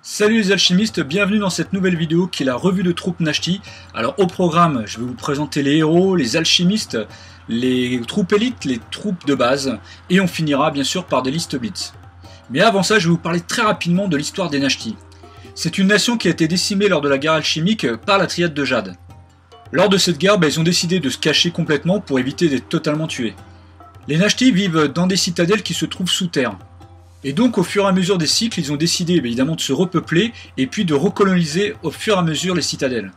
Salut les alchimistes, bienvenue dans cette nouvelle vidéo qui est la revue de troupes Nashti. Alors au programme, je vais vous présenter les héros, les alchimistes, les troupes élites, les troupes de base, et on finira bien sûr par des listes blitz. Mais avant ça, je vais vous parler très rapidement de l'histoire des Nashti. C'est une nation qui a été décimée lors de la guerre alchimique par la triade de Jade. Lors de cette guerre, ils ont décidé de se cacher complètement pour éviter d'être totalement tués. Les Nashti vivent dans des citadelles qui se trouvent sous terre. Et donc au fur et à mesure des cycles, ils ont décidé évidemment de se repeupler et puis de recoloniser au fur et à mesure les citadelles.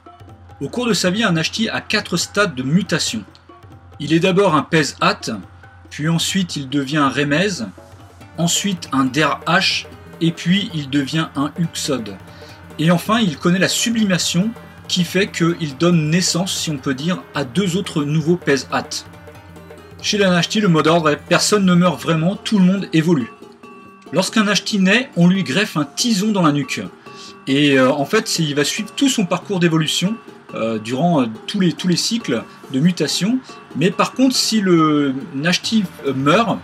Au cours de sa vie, un Nashti a 4 stades de mutation. Il est d'abord un Pez-Hat, puis ensuite il devient un Remez, ensuite un Der-H, et puis il devient un Uxod. Et enfin, il connaît la sublimation qui fait qu'il donne naissance, si on peut dire, à 2 autres nouveaux Pez-Hat. Chez les Nashti, le mot d'ordre est « personne ne meurt vraiment, tout le monde évolue ». Lorsqu'un Nashti naît, on lui greffe un tison dans la nuque. Et en fait, il va suivre tout son parcours d'évolution durant tous les cycles de mutation. Mais par contre, si le Nashti meurt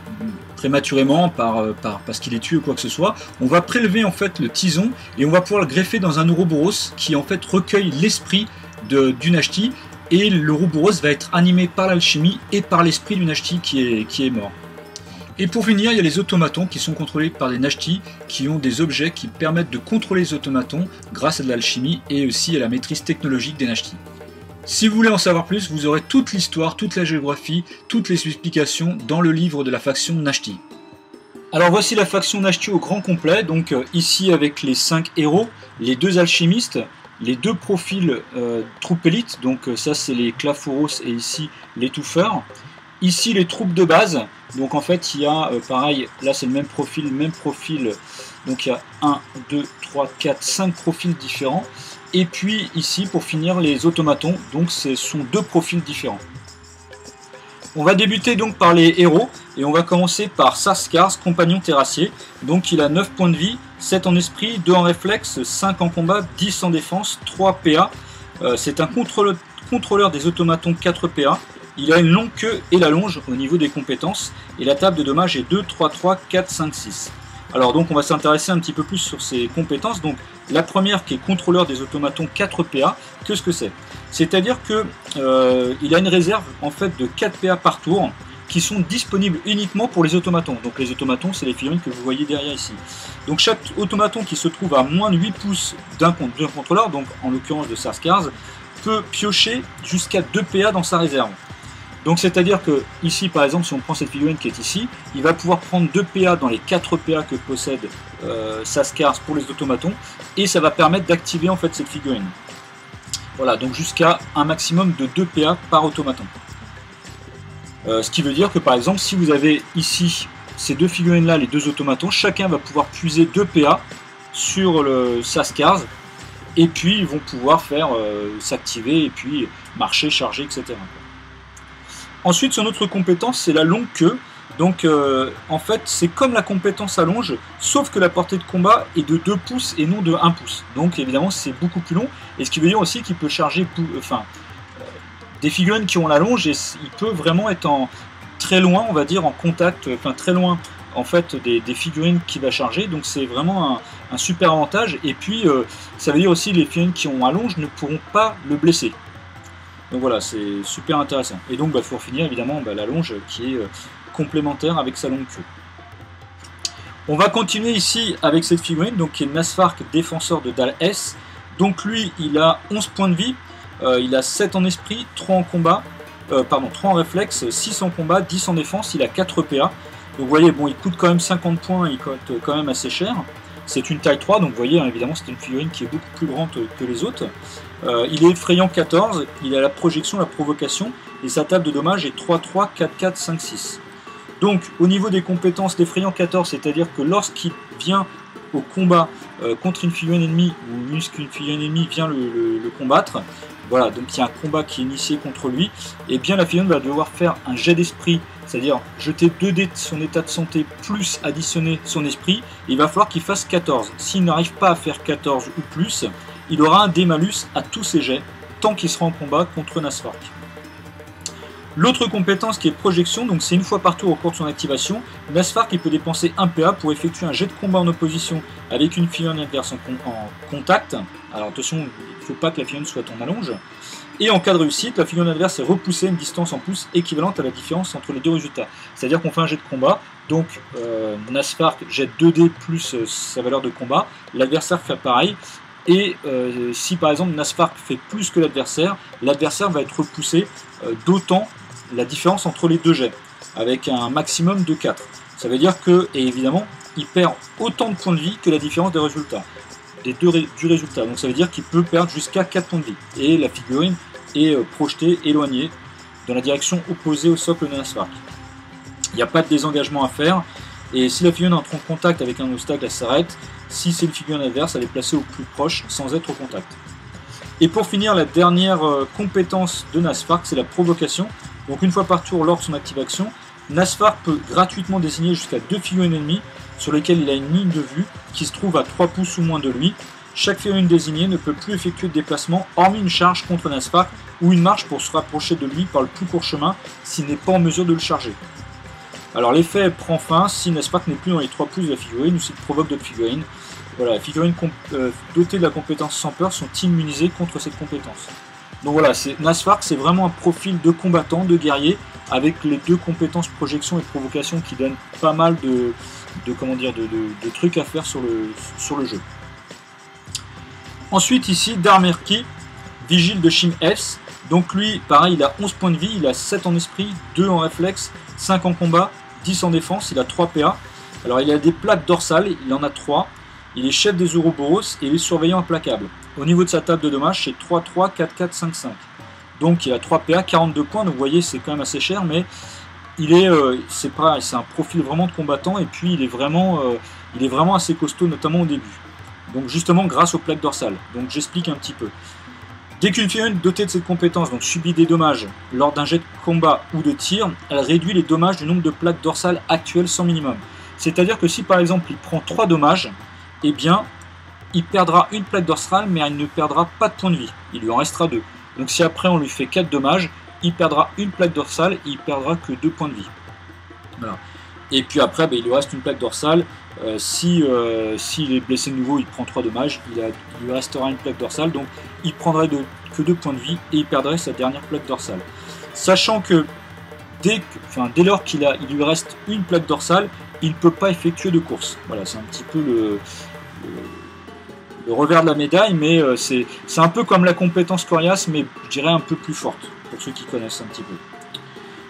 prématurément parce qu'il est tué ou quoi que ce soit, on va prélever en fait le tison et on va pouvoir le greffer dans un Ouroboros qui en fait recueille l'esprit du Nashti. Et le Ouroboros va être animé par l'alchimie et par l'esprit du Nashti qui est mort. Et pour finir, il y a les automatons qui sont contrôlés par des Nashti qui ont des objets qui permettent de contrôler les automatons grâce à de l'alchimie et aussi à la maîtrise technologique des Nashti. Si vous voulez en savoir plus, vous aurez toute l'histoire, toute la géographie, toutes les explications dans le livre de la faction Nashti. Alors voici la faction Nashti au grand complet, donc ici avec les 5 héros, les 2 alchimistes, les 2 profils troupes élites, donc ça c'est les Claphoros et ici l'étouffeur. Ici les troupes de base, donc en fait il y a pareil, là c'est le même profil, donc il y a 1, 2, 3, 4, 5 profils différents. Et puis ici pour finir les automatons, donc ce sont 2 profils différents. On va débuter donc par les héros, et on va commencer par Saskars, compagnon terrassier. Donc il a 9 points de vie, 7 en esprit, 2 en réflexe, 5 en combat, 10 en défense, 3 PA. C'est un contrôleur des automatons 4 PA. Il a une longue queue et la longe au niveau des compétences, et la table de dommages est 2, 3, 3, 4, 5, 6. Alors donc on va s'intéresser un petit peu plus sur ses compétences. Donc la première qui est contrôleur des automatons 4 PA, qu'est-ce que c'est? C'est-à-dire que il a une réserve en fait de 4 PA par tour qui sont disponibles uniquement pour les automatons. Donc les automatons, c'est les figurines que vous voyez derrière ici. Donc chaque automaton qui se trouve à moins de 8 pouces d'un contrôleur, donc en l'occurrence de Saskars, peut piocher jusqu'à 2 PA dans sa réserve. Donc c'est-à-dire que ici par exemple, si on prend cette figurine qui est ici, il va pouvoir prendre 2 PA dans les 4 PA que possède Saskars pour les automatons, et ça va permettre d'activer en fait cette figurine. Voilà, donc jusqu'à un maximum de 2 PA par automaton. Ce qui veut dire que par exemple, si vous avez ici ces 2 figurines là, les 2 automatons, chacun va pouvoir puiser 2 PA sur le Saskars, et puis ils vont pouvoir faire s'activer et puis marcher, charger, etc. Ensuite, son autre compétence, c'est la longue queue. Donc, en fait, c'est comme la compétence allonge, sauf que la portée de combat est de 2 pouces et non de 1 pouce. Donc, évidemment, c'est beaucoup plus long. Et ce qui veut dire aussi qu'il peut charger des figurines qui ont la longe, et il peut vraiment être très loin, on va dire, en contact, très loin, en fait, des figurines qu'il va charger. Donc, c'est vraiment un super avantage. Et puis, ça veut dire aussi que les figurines qui ont allonge ne pourront pas le blesser. Donc voilà, c'est super intéressant. Et donc, pour finir, évidemment, la longe qui est complémentaire avec sa longue queue. On va continuer ici avec cette figurine, donc qui est Nasfark, défenseur de Dal S. Donc lui, il a 11 points de vie, il a 7 en esprit, 3 en combat, 3 en réflexe, 6 en combat, 10 en défense, il a 4 PA. Donc vous voyez, bon, il coûte quand même 50 points, il coûte quand même assez cher. C'est une taille 3, donc vous voyez, hein, évidemment, c'est une figurine qui est beaucoup plus grande que les autres. Il est effrayant 14, il a la projection, la provocation, et sa table de dommages est 3, 3, 4, 4, 5, 6. Donc, au niveau des compétences, l'effrayant 14, c'est-à-dire que lorsqu'il vient au combat contre une figurine ennemie, ou lorsqu'une figurine ennemie vient le combattre, voilà, donc il y a un combat qui est initié contre lui, et bien la figurine va devoir faire un jet d'esprit, c'est-à-dire jeter 2 dés de son état de santé plus additionner son esprit, et il va falloir qu'il fasse 14. S'il n'arrive pas à faire 14 ou plus, il aura un dé malus à tous ses jets, tant qu'il sera en combat contre Nasfark. L'autre compétence qui est projection, donc c'est une fois par tour au cours de son activation, Nasfark il peut dépenser 1 PA pour effectuer un jet de combat en opposition avec une figurine adverse en contact. Alors attention, il ne faut pas que la figurine soit en allonge. Et en cas de réussite, la figurine adverse est repoussée à une distance en pouces équivalente à la différence entre les deux résultats. C'est-à-dire qu'on fait un jet de combat, donc Nasfark jette 2 dés plus sa valeur de combat, l'adversaire fait pareil. Et si par exemple Nasfark fait plus que l'adversaire va être repoussé d'autant la différence entre les deux jets, avec un maximum de 4. Ça veut dire que, et évidemment, il perd autant de points de vie que la différence des résultats, du résultat. Donc ça veut dire qu'il peut perdre jusqu'à 4 points de vie. Et la figurine est projetée, éloignée, dans la direction opposée au socle de Nasfark. Il n'y a pas de désengagement à faire, et si la figurine entre en contact avec un obstacle, elle s'arrête. Si c'est une figurine adverse, elle est placée au plus proche sans être au contact. Et pour finir, la dernière compétence de Nasfark, c'est la provocation. Donc une fois par tour lors de son activation, Nasfark peut gratuitement désigner jusqu'à 2 figurines ennemies sur lesquelles il a une ligne de vue qui se trouve à 3 pouces ou moins de lui. Chaque figurine désignée ne peut plus effectuer de déplacement hormis une charge contre Nasfark ou une marche pour se rapprocher de lui par le plus court chemin s'il n'est pas en mesure de le charger. Alors l'effet prend fin si Nasfark n'est plus dans les 3 pouces de la figurine ou s'il provoque d'autres figurines. Voilà, les figurines dotées de la compétence sans peur sont immunisées contre cette compétence. Donc voilà, Nasfark c'est vraiment un profil de combattant, de guerrier, avec les 2 compétences projection et provocation qui donnent pas mal de trucs à faire sur le jeu. Ensuite ici, Darmerki, Vigile de Shim S. Donc lui, pareil, il a 11 points de vie, il a 7 en esprit, 2 en réflexe, 5 en combat, 10 en défense, il a 3 PA. Alors il a des plaques dorsales, il en a 3. Il est chef des Ouroboros et il est surveillant implacable. Au niveau de sa table de dommages, c'est 3-3, 4-4, 5-5. Donc il a 3 PA, 42 points, donc vous voyez c'est quand même assez cher, mais c'est un profil vraiment de combattant et puis il est vraiment assez costaud, notamment au début. Donc justement grâce aux plaques dorsales. Donc j'explique un petit peu. Dès qu'une figurine dotée de cette compétence donc, subit des dommages lors d'un jet de combat ou de tir, elle réduit les dommages du nombre de plaques dorsales actuelles sans minimum. C'est-à-dire que si par exemple il prend 3 dommages, eh bien, il perdra une plaque dorsale, mais il ne perdra pas de points de vie. Il lui en restera 2. Donc si après on lui fait 4 dommages, il perdra une plaque dorsale et il perdra que 2 points de vie. Voilà. Et puis après, il lui reste une plaque dorsale. S'il est blessé de nouveau, il prend 3 dommages, il lui restera une plaque dorsale, donc il prendrait que 2 points de vie et il perdrait sa dernière plaque dorsale. Sachant que dès lors qu'il lui reste une plaque dorsale, il ne peut pas effectuer de course. Voilà, c'est un petit peu le revers de la médaille, mais c'est un peu comme la compétence coriace, mais je dirais un peu plus forte, pour ceux qui connaissent un petit peu.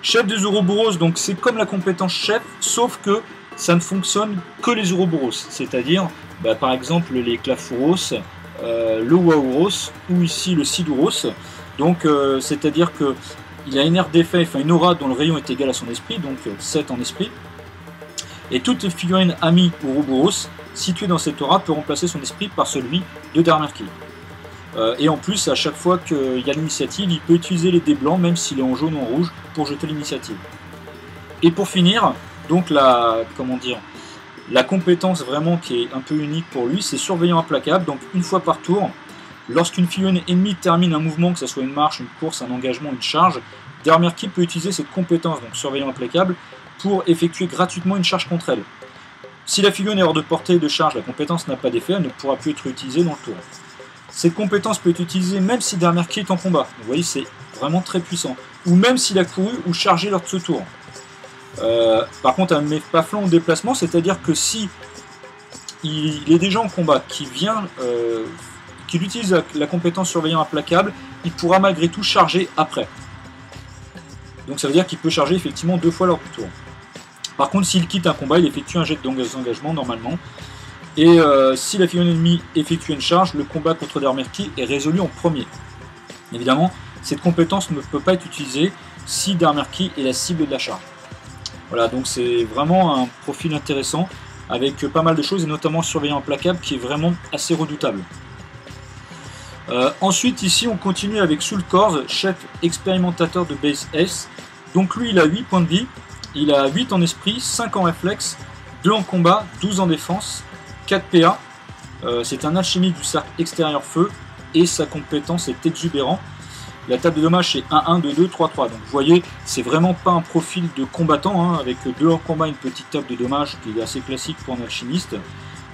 Chef des Ouroboros, donc c'est comme la compétence chef, sauf que ça ne fonctionne que les Ouroboros, c'est-à-dire par exemple les Clafouros, le Waouros ou ici le Sidouros. Donc c'est-à-dire que il a une aire d'effet, une aura dont le rayon est égal à son esprit, donc 7 en esprit. Et toute figurine amie Ouroboros située dans cette aura peut remplacer son esprit par celui de Darmerki. Et en plus, à chaque fois qu'il y a l'initiative, il peut utiliser les dés blancs, même s'il est en jaune ou en rouge, pour jeter l'initiative. Et pour finir, donc la compétence vraiment qui est un peu unique pour lui, c'est surveillant implacable. Donc une fois par tour, lorsqu'une figurine ennemie termine un mouvement, que ce soit une marche, une course, un engagement, une charge, Darmerki peut utiliser cette compétence, donc surveillant implacable, pour effectuer gratuitement une charge contre elle. Si la figurine est hors de portée de charge, la compétence n'a pas d'effet, elle ne pourra plus être utilisée dans le tour. Cette compétence peut être utilisée même si Darmerki est en combat. Vous voyez, c'est vraiment très puissant. Ou même s'il a couru ou chargé lors de ce tour. Par contre, elle ne met pas flanc au déplacement, c'est-à-dire que si il est déjà en combat, qu'il utilise la compétence surveillant implacable, il pourra malgré tout charger après. Donc ça veut dire qu'il peut charger effectivement 2 fois lors du tour. Par contre, s'il quitte un combat, il effectue un jet d'engagement normalement. Et si la figurine ennemie effectue une charge, le combat contre Darmerki est résolu en premier. Évidemment, cette compétence ne peut pas être utilisée si Darmerki est la cible de la charge. Voilà, donc c'est vraiment un profil intéressant avec pas mal de choses et notamment surveillant implacable qui est vraiment assez redoutable. Ensuite, ici, on continue avec Soulkorz, chef expérimentateur de base S. Donc lui, il a 8 points de vie, il a 8 en esprit, 5 en réflexe, 2 en combat, 12 en défense, 4 PA. C'est un alchimiste du cercle extérieur feu et sa compétence est exubérant. La table de dommages c'est 1-1, 2-2, 3-3. Donc vous voyez, c'est vraiment pas un profil de combattant, hein, avec 2 en combat, une petite table de dommages qui est assez classique pour un alchimiste.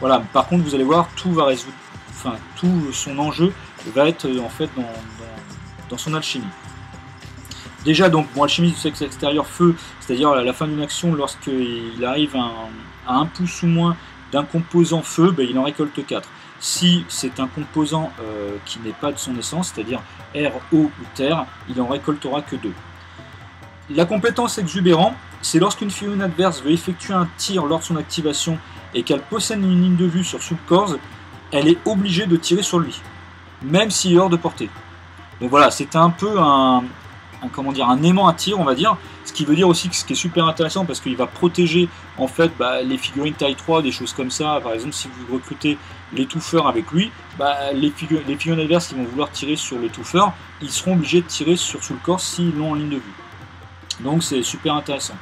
Voilà, par contre vous allez voir, tout va résoudre, enfin tout son enjeu va être en fait dans son alchimie. Déjà donc, bon, alchimiste du sexe extérieur feu, c'est-à-dire à la fin d'une action, lorsqu'il arrive à 1 pouce ou moins d'un composant feu, ben, il en récolte 4. Si c'est un composant qui n'est pas de son essence, c'est-à-dire air, eau ou terre, il en récoltera que 2. La compétence exubérant, c'est lorsqu'une figurine adverse veut effectuer un tir lors de son activation et qu'elle possède une ligne de vue sur Soul Cores, elle est obligée de tirer sur lui, même s'il est hors de portée. Donc voilà, c'est un peu un aimant à tir, on va dire, ce qui veut dire aussi que ce qui est super intéressant parce qu'il va protéger en fait les figurines taille 3, des choses comme ça. Par exemple, si vous recrutez l'étouffeur avec lui, les figurines adverses qui vont vouloir tirer sur l'étouffeur, ils seront obligés de tirer sur Soul Cores s'ils l'ont en ligne de vue. Donc c'est super intéressant.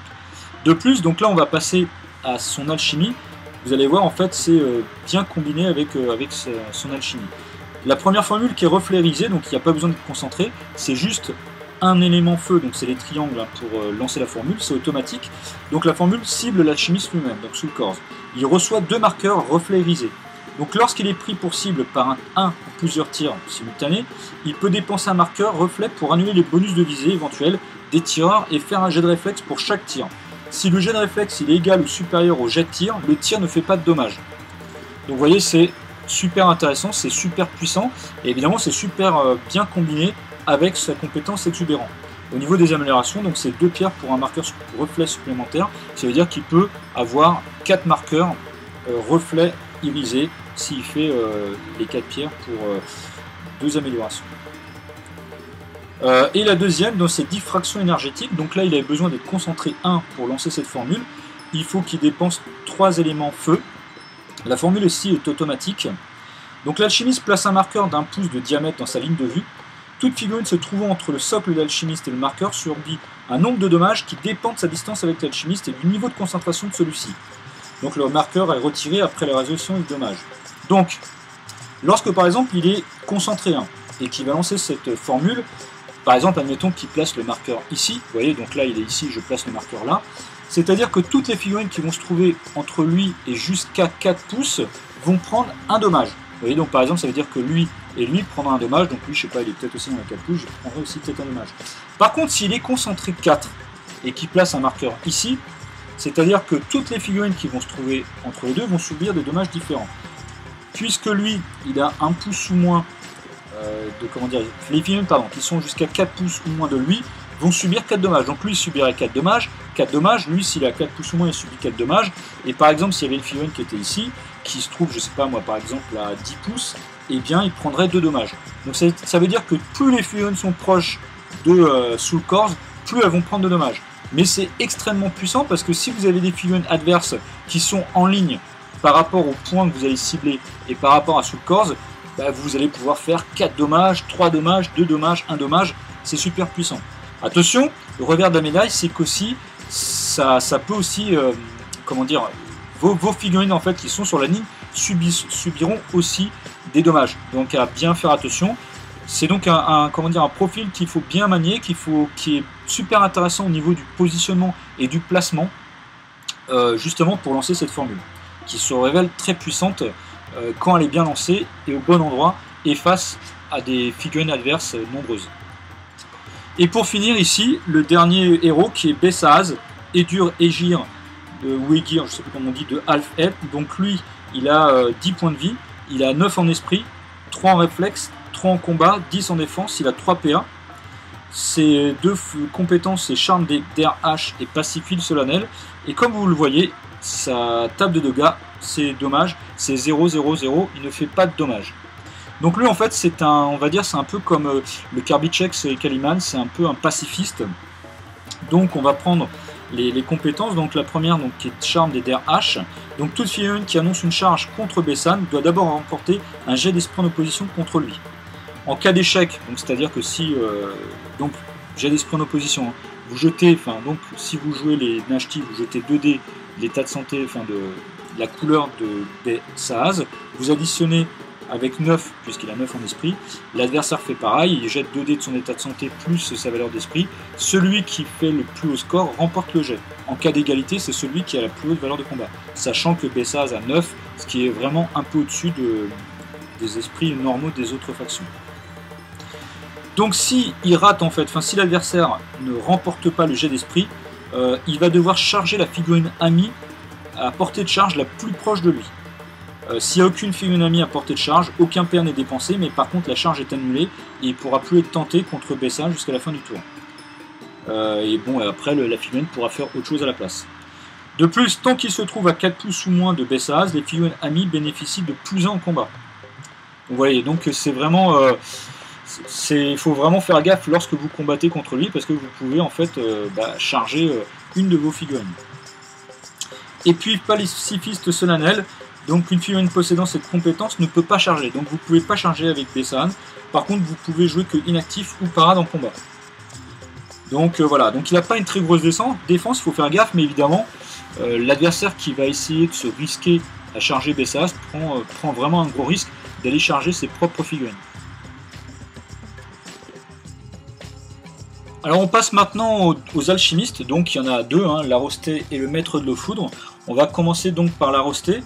De plus, donc là on va passer à son alchimie. Vous allez voir, en fait c'est bien combiné avec son alchimie. La première formule qui est reflérisée, donc il n'y a pas besoin de concentrer, c'est juste un élément feu, donc c'est les triangles hein, pour lancer la formule, c'est automatique. Donc la formule cible l'alchimiste lui-même, donc Soul Cores. Il reçoit 2 marqueurs reflérisés. Donc lorsqu'il est pris pour cible par un ou plusieurs tirs simultanés, il peut dépenser un marqueur reflet pour annuler les bonus de visée éventuels des tireurs et faire un jet de réflexe pour chaque tir. Si le jet de réflexe il est égal ou supérieur au jet de tir, le tir ne fait pas de dommages. Donc vous voyez, c'est super intéressant, c'est super puissant, et évidemment c'est super bien combiné avec sa compétence exubérant. Au niveau des améliorations, donc c'est 2 pierres pour un marqueur reflet supplémentaire, ça veut dire qu'il peut avoir 4 marqueurs reflets irisés s'il fait les 4 pierres pour 2 améliorations. Et la deuxième, donc c'est diffraction énergétique, donc là il avait besoin d'être concentré 1 pour lancer cette formule, il faut qu'il dépense 3 éléments feu. La formule ici est automatique. Donc l'alchimiste place un marqueur d'1 pouce de diamètre dans sa ligne de vue. Toute figurine se trouvant entre le socle de l'alchimiste et le marqueur subit un nombre de dommages qui dépend de sa distance avec l'alchimiste et du niveau de concentration de celui-ci. Donc le marqueur est retiré après la résolution du dommage. Donc, lorsque par exemple il est concentré 1 et qu'il va lancer cette formule, par exemple admettons qu'il place le marqueur ici, vous voyez donc là il est ici, je place le marqueur là, c'est-à-dire que toutes les figurines qui vont se trouver entre lui et jusqu'à 4 pouces vont prendre un dommage. Vous voyez, donc par exemple, ça veut dire que lui et lui prendront un dommage, donc lui, je sais pas, il est peut-être aussi dans les 4 pouces, je prendrai aussi peut-être un dommage. Par contre, s'il est concentré 4 et qu'il place un marqueur ici, c'est-à-dire que toutes les figurines qui vont se trouver entre les deux vont subir des dommages différents. Puisque lui, il a 1 pouce ou moins les figurines qui sont jusqu'à 4 pouces ou moins de lui, vont subir 4 dommages. Donc lui il subirait 4 dommages, lui s'il a 4 pouces ou moins il subit 4 dommages, et par exemple s'il y avait une figurine qui était ici, qui se trouve je sais pas moi par exemple à 10 pouces, et bien il prendrait 2 dommages. Donc ça veut dire que plus les figurines sont proches de Soul Cores, plus elles vont prendre de dommages. Mais c'est extrêmement puissant parce que si vous avez des figurines adverses qui sont en ligne par rapport au point que vous allez cibler et par rapport à Soul Cores, vous allez pouvoir faire 4 dommages, 3 dommages, 2 dommages, 1 dommage, c'est super puissant. Attention, le revers de la médaille, c'est qu'aussi, ça peut aussi, vos figurines en fait qui sont sur la ligne subiront aussi des dommages. Donc à bien faire attention. C'est donc un profil qu'il faut bien manier, qui est super intéressant au niveau du positionnement et du placement, justement pour lancer cette formule, qui se révèle très puissante quand elle est bien lancée et au bon endroit et face à des figurines adverses nombreuses. Et pour finir ici, le dernier héros qui est Bessaaz, Edur Egir, ou Egir, je ne sais plus comment on dit, de Half-Elf. Donc lui, il a 10 points de vie, il a 9 en esprit, 3 en réflexe, 3 en combat, 10 en défense, il a 3 PA. Ses 2 compétences, c'est Charme d'air H et Pacifile solennel. Et comme vous le voyez, sa table de dégâts, c'est dommage, c'est 0-0-0, il ne fait pas de dommages. Donc lui en fait c'est un peu comme le Kirby-Chex et Kaliman, c'est un peu un pacifiste. Donc on va prendre les compétences, donc la première donc, qui est Charme d'air H. Donc toute figurine qui annonce une charge contre Bessan doit d'abord remporter un jet d'esprit en opposition contre lui. En cas d'échec, donc c'est-à-dire que si jet d'esprit en opposition, hein, vous jetez, donc si vous jouez les Nashti, vous jetez 2 dés, l'état de santé, de la couleur de Bessaaz, vous additionnez avec 9, puisqu'il a 9 en esprit. L'adversaire fait pareil, il jette 2 dés de son état de santé plus sa valeur d'esprit. Celui qui fait le plus haut score remporte le jet. En cas d'égalité, c'est celui qui a la plus haute valeur de combat. Sachant que Bessaz a 9, ce qui est vraiment un peu au-dessus des esprits normaux des autres factions. Donc si il rate en fait, enfin si l'adversaire ne remporte pas le jet d'esprit, il va devoir charger la figurine amie à portée de charge la plus proche de lui. S'il n'y a aucune figurine amie à portée de charge, aucun PA n'est dépensé, mais par contre la charge est annulée et il ne pourra plus être tenté contre Bessaz jusqu'à la fin du tour. Et bon, après la figurine pourra faire autre chose à la place. De plus, tant qu'il se trouve à 4 pouces ou moins de Bessaz, les figurines amies bénéficient de plus 1 en combat. Vous voyez, donc c'est vraiment... il faut vraiment faire gaffe lorsque vous combattez contre lui, parce que vous pouvez en fait charger une de vos figurines. Et puis pacifiste solennel, donc une figurine possédant cette compétence ne peut pas charger, donc vous ne pouvez pas charger avec Bessaz. Par contre vous pouvez jouer que inactif ou parade en combat. Donc voilà, donc il n'a pas une très grosse défense, il faut faire gaffe, mais évidemment l'adversaire qui va essayer de se risquer à charger Bessaz prend vraiment un gros risque d'aller charger ses propres figurines. Alors on passe maintenant aux alchimistes, donc il y en a 2, hein, l'Arosté et le maître de l'eau foudre. On va commencer donc par l'Arosté.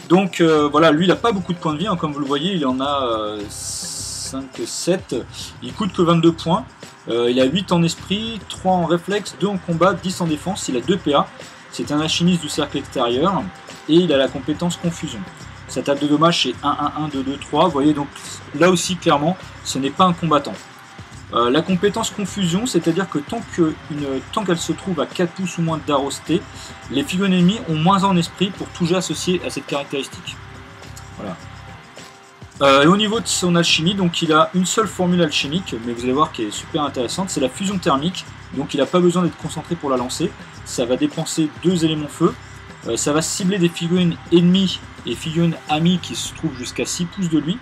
Donc voilà, lui il n'a pas beaucoup de points de vie, hein, comme vous le voyez, il en a 5, 7, il coûte que 22 points. Il a 8 en esprit, 3 en réflexe, 2 en combat, 10 en défense, il a 2 PA. C'est un alchimiste du cercle extérieur et il a la compétence confusion. Sa table de dommages c'est 1, 1, 1, 2, 2, 3. Vous voyez donc là aussi clairement ce n'est pas un combattant. La compétence confusion, c'est-à-dire que tant qu'elle se trouve à 4 pouces ou moins d'Arosté, les figurines ennemies ont moins en esprit pour tout jet associé à cette caractéristique. Voilà. Et au niveau de son alchimie, donc il a une seule formule alchimique, mais vous allez voir qu'elle est super intéressante, c'est la fusion thermique, donc il n'a pas besoin d'être concentré pour la lancer. Ça va dépenser 2 éléments feu, ça va cibler des figurines ennemies et figurines amies qui se trouvent jusqu'à 6 pouces de lui.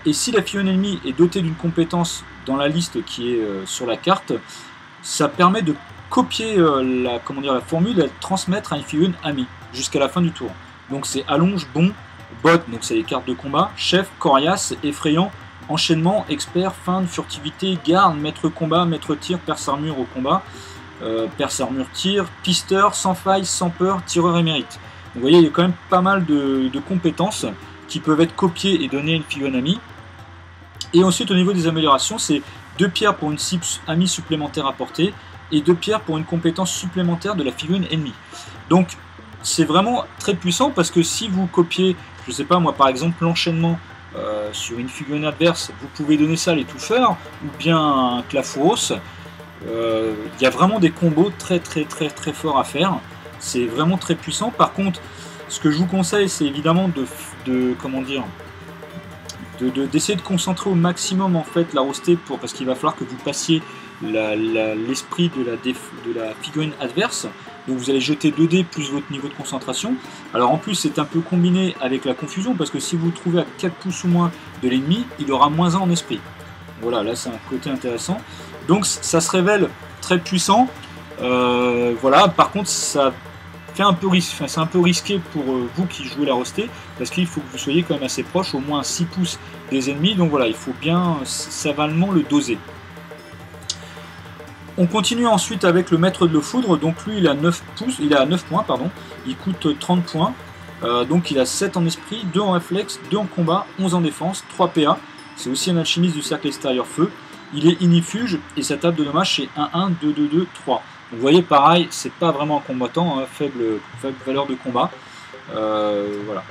Et si la figurine ennemie est dotée d'une compétence dans la liste qui est sur la carte, ça permet de copier la formule et de transmettre à une figurine amie jusqu'à la fin du tour. Donc c'est allonge, bon, bot, donc c'est les cartes de combat, chef, coriace, effrayant, enchaînement, expert, feinte, furtivité, garde, maître combat, maître tir, perce armure au combat, perce armure tir, pisteur, sans faille, sans peur, tireur émérite. Vous voyez, il y a quand même pas mal de compétences qui peuvent être copiées et données à une figurine amie. Et ensuite au niveau des améliorations, c'est 2 pierres pour une cible amie supplémentaire à portée et 2 pierres pour une compétence supplémentaire de la figurine ennemie. Donc c'est vraiment très puissant parce que si vous copiez, je sais pas moi par exemple l'enchaînement sur une figurine adverse, vous pouvez donner ça à l'étouffeur ou bien un clafouros. Il y a vraiment des combos très forts à faire. C'est vraiment très puissant. Par contre, ce que je vous conseille, c'est évidemment d'essayer de concentrer au maximum en fait l'Arosté parce qu'il va falloir que vous passiez l'esprit de la figurine adverse. Donc vous allez jeter 2 dés plus votre niveau de concentration. Alors en plus c'est un peu combiné avec la confusion parce que si vous vous trouvez à 4 pouces ou moins de l'ennemi, il aura moins 1 en esprit. Voilà, là c'est un côté intéressant. Donc ça se révèle très puissant. Voilà, par contre ça fait un peu c'est un peu risqué pour vous qui jouez l'Arosté parce qu'il faut que vous soyez quand même assez proche, au moins 6 pouces des ennemis. Donc voilà, il faut bien savalement le doser. On continue ensuite avec le maître de l'eau foudre, donc lui il a 9 points, pardon, il coûte 30 points, donc il a 7 en esprit, 2 en réflexe, 2 en combat, 11 en défense, 3 PA, c'est aussi un alchimiste du cercle extérieur feu, il est inifuge et sa table de dommage c'est 1, 1, 2, 2, 2, 3. Donc, vous voyez pareil, c'est pas vraiment un combattant, hein, faible valeur de combat, voilà.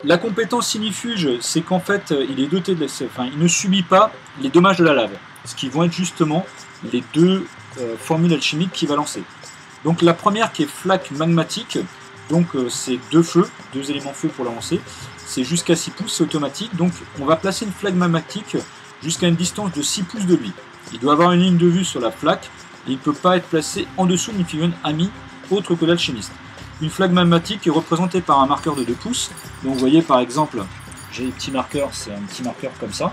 La compétence inifuge, c'est qu'en fait il est doté il ne subit pas les dommages de la lave, ce qui vont être justement les 2 formules alchimiques qu'il va lancer. Donc la première qui est flaque magmatique, donc c'est 2 feux, 2 éléments feu pour la lancer, c'est jusqu'à 6 pouces, c'est automatique, donc on va placer une flaque magmatique jusqu'à une distance de 6 pouces de lui. Il doit avoir une ligne de vue sur la flaque, et il ne peut pas être placé en dessous d'une figurine amie autre que l'alchimiste. Une flaque magmatique est représentée par un marqueur de 2 pouces, donc vous voyez par exemple, j'ai des petits marqueurs, c'est un petit marqueur comme ça.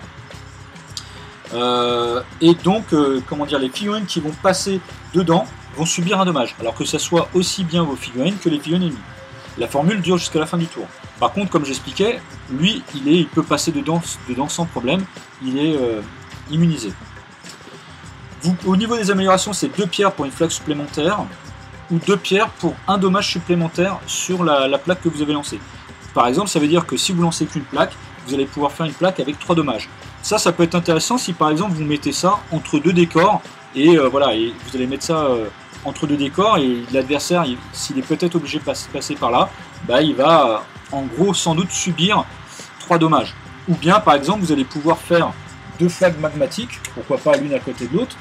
Et donc, les figurines qui vont passer dedans vont subir un dommage, alors que ce soit aussi bien vos figurines que les figurines ennemies. la formule dure jusqu'à la fin du tour. Par contre, comme j'expliquais, lui, il peut passer dedans sans problème, il est immunisé. Au niveau des améliorations, c'est 2 pierres pour une flaque supplémentaire, ou 2 pierres pour un dommage supplémentaire sur la plaque que vous avez lancée. Par exemple, ça veut dire que si vous lancez qu'une plaque, vous allez pouvoir faire une plaque avec 3 dommages. Ça peut être intéressant si par exemple vous mettez ça entre 2 décors, et voilà, et vous allez mettre ça entre 2 décors, et l'adversaire, s'il est peut-être obligé de passer par là, bah, il va en gros sans doute subir 3 dommages. Ou bien par exemple vous allez pouvoir faire 2 flaques magmatiques, pourquoi pas l'une à côté de l'autre,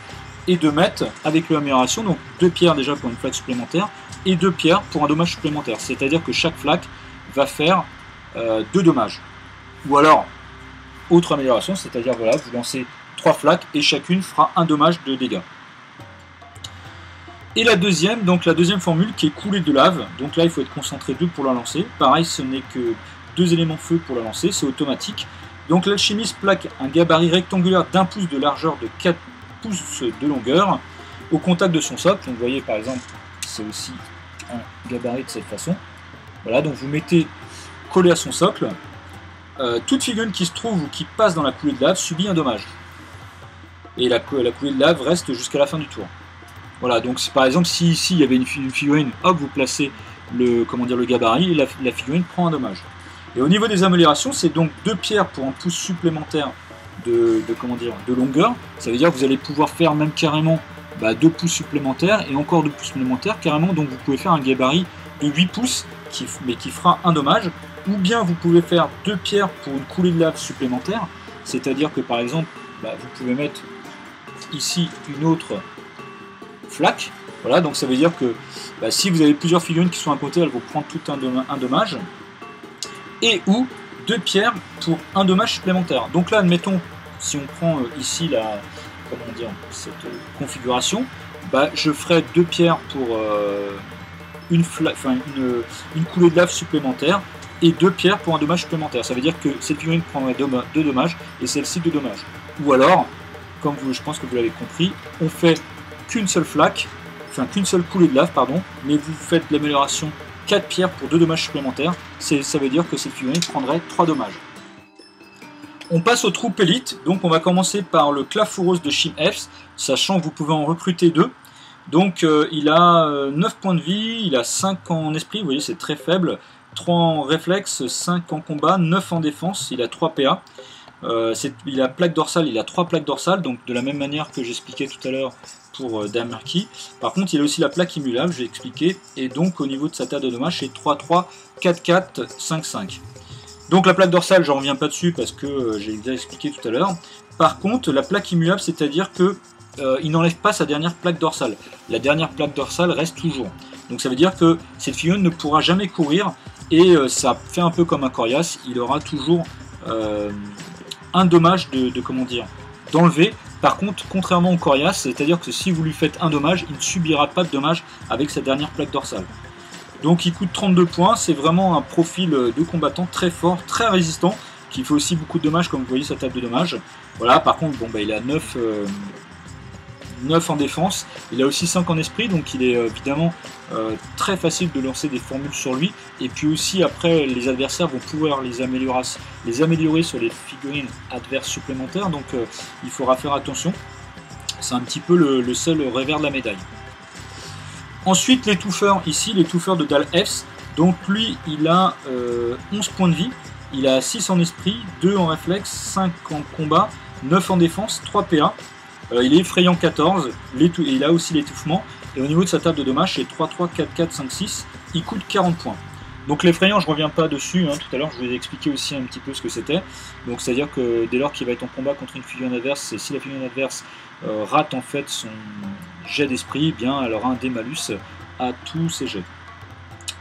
et de mettre avec l'amélioration, donc 2 pierres déjà pour une flaque supplémentaire, et 2 pierres pour un dommage supplémentaire. C'est-à-dire que chaque flaque va faire 2 dommages. Ou alors, autre amélioration, c'est-à-dire voilà, vous lancez 3 flaques et chacune fera un dommage de dégâts. Et la deuxième formule qui est coulée de lave, donc là il faut être concentré 2 pour la lancer. Pareil, ce n'est que 2 éléments feu pour la lancer, c'est automatique. Donc l'alchimiste plaque un gabarit rectangulaire d'1 pouce de largeur de 4 pouces de longueur au contact de son socle. Donc vous voyez par exemple, c'est aussi un gabarit de cette façon. Voilà, donc vous mettez collé à son socle. Toute figurine qui se trouve ou qui passe dans la coulée de lave subit un dommage. Et la coulée de lave reste jusqu'à la fin du tour. Voilà, donc par exemple si ici il y avait une figurine, hop, vous placez le gabarit et la figurine prend un dommage. Et au niveau des améliorations, c'est donc 2 pierres pour un pouce supplémentaire de longueur. Ça veut dire que vous allez pouvoir faire même carrément 2 pouces supplémentaires et encore 2 pouces supplémentaires carrément, donc vous pouvez faire un gabarit de 8 pouces mais qui fera un dommage. Ou bien vous pouvez faire 2 pierres pour une coulée de lave supplémentaire, c'est-à-dire que par exemple vous pouvez mettre ici une autre flaque. Voilà, donc ça veut dire que si vous avez plusieurs figurines qui sont à côté, elles vont prendre tout un dommage. Et ou 2 pierres pour un dommage supplémentaire. Donc là, admettons, si on prend ici cette configuration, je ferai 2 pierres pour une coulée de lave supplémentaire et 2 pierres pour un dommage supplémentaire. Ça veut dire que cette figurine prendrait 2 dommages et celle-ci 2 dommages. Ou alors, comme je pense que vous l'avez compris, on fait qu'une seule flaque, qu'une seule coulée de lave, pardon, mais vous faites l'amélioration 4 pierres pour 2 dommages supplémentaires. Ça veut dire que cette figurine prendrait 3 dommages. On passe aux troupes élites, donc on va commencer par le Clafouros de Shim-Epps, sachant que vous pouvez en recruter 2. Donc il a 9 points de vie, il a 5 en esprit, vous voyez c'est très faible, 3 en réflexe, 5 en combat, 9 en défense, il a 3 PA. Il a plaque dorsale, il a 3 plaques dorsales, donc de la même manière que j'expliquais tout à l'heure pour Damerki. Par contre il a aussi la plaque immutable, j'ai expliqué, et donc au niveau de sa table de dommage c'est 3-3, 4-4, 5-5. Donc la plaque dorsale, je ne reviens pas dessus parce que j'ai déjà expliqué tout à l'heure. Par contre la plaque immutable, c'est-à-dire que il n'enlève pas sa dernière plaque dorsale. La dernière plaque dorsale reste toujours. Donc ça veut dire que cette figurine ne pourra jamais courir et ça fait un peu comme un coriace, il aura toujours un dommage d'enlever. Par contre, contrairement au coriace, c'est-à-dire que si vous lui faites un dommage, il ne subira pas de dommage avec sa dernière plaque dorsale. Donc il coûte 32 points, c'est vraiment un profil de combattant très fort, très résistant, qui fait aussi beaucoup de dommages comme vous voyez sa table de dommages. Voilà, par contre il a 9 en défense, il a aussi 5 en esprit, donc il est évidemment très facile de lancer des formules sur lui, et puis aussi après les adversaires vont pouvoir les améliorer sur les figurines adverses supplémentaires, donc il faudra faire attention, c'est un petit peu le seul revers de la médaille. Ensuite l'étouffeur, ici l'étouffeur de Dal-Efs, donc lui il a 11 points de vie, il a 6 en esprit, 2 en réflexe, 5 en combat, 9 en défense, 3 PA. Il est effrayant 14, et il a aussi l'étouffement, et au niveau de sa table de dommages c'est 3, 3, 4, 4, 5, 6, il coûte 40 points. Donc l'effrayant je ne reviens pas dessus, tout à l'heure je vous ai expliqué aussi un petit peu ce que c'était, donc c'est à dire que dès lors qu'il va être en combat contre une figurine adverse, et si la figurine adverse rate en fait son jet d'esprit, bien elle aura un démalus à tous ses jets.